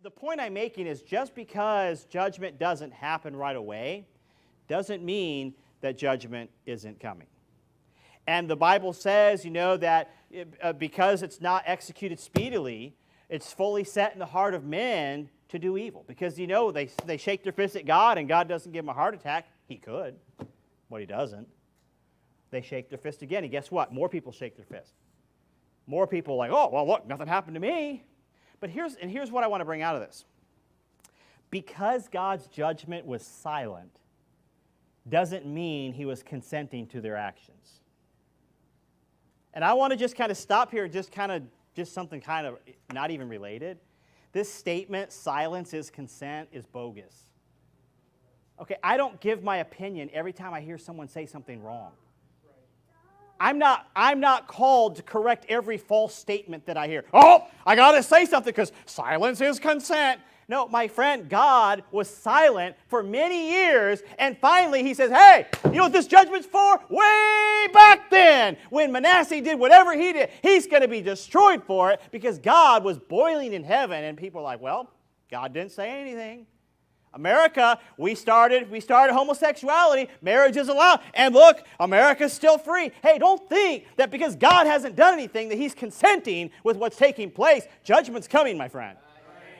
The point I'm making is just because judgment doesn't happen right away doesn't mean that judgment isn't coming. And the Bible says, that because it's not executed speedily, it's fully set in the heart of men to do evil. Because, they shake their fist at God and God doesn't give them a heart attack. He could, but He doesn't. They shake their fist again, and guess what? More people shake their fist. More people are like, oh, well, look, nothing happened to me. But here's what I want to bring out of this. Because God's judgment was silent doesn't mean He was consenting to their actions. And I want to just kind of stop here, just something kind of not even related. This statement, silence is consent, is bogus. Okay, I don't give my opinion every time I hear someone say something wrong. I'm not called to correct every false statement that I hear. Oh, I got to say something because silence is consent. No, my friend, God was silent for many years, and finally He says, hey, you know what this judgment's for? Way back then, when Manasseh did whatever he did, he's going to be destroyed for it because God was boiling in heaven, and people are like, well, God didn't say anything. America, we started homosexuality, marriage is allowed, and look, America's still free. Hey, don't think that because God hasn't done anything that He's consenting with what's taking place. Judgment's coming, my friend.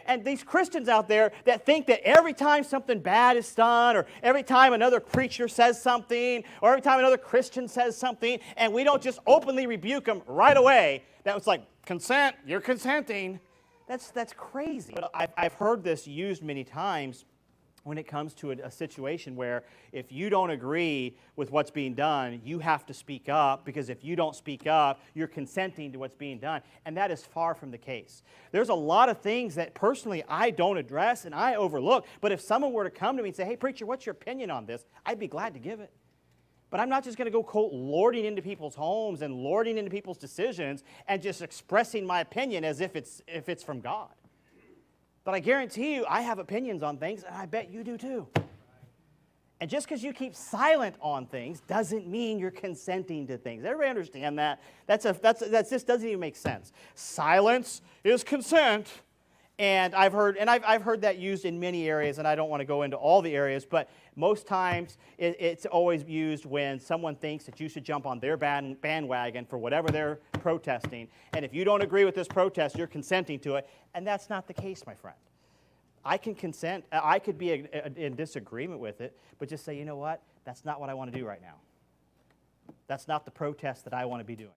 And these Christians out there that think that every time something bad is done, or every time another preacher says something, or every time another Christian says something, and we don't just openly rebuke them right away, that was like, consent, you're consenting. That's crazy. But I've heard this used many times when it comes to a situation where if you don't agree with what's being done, you have to speak up, because if you don't speak up, you're consenting to what's being done. And that is far from the case. There's a lot of things that personally I don't address and I overlook, but if someone were to come to me and say, hey, preacher, what's your opinion on this? I'd be glad to give it. But I'm not just going to go, quote, lording into people's homes and lording into people's decisions and just expressing my opinion as if it's from God. But I guarantee you, I have opinions on things, and I bet you do too. And just because you keep silent on things doesn't mean you're consenting to things. Everybody understand that? That just doesn't even make sense. Silence is consent. And I've heard that used in many areas, and I don't want to go into all the areas, but most times it's always used when someone thinks that you should jump on their bandwagon for whatever they're protesting, and if you don't agree with this protest, you're consenting to it, and that's not the case, my friend. I can consent, I could be in disagreement with it, but just say, you know what, that's not what I want to do right now. That's not the protest that I want to be doing.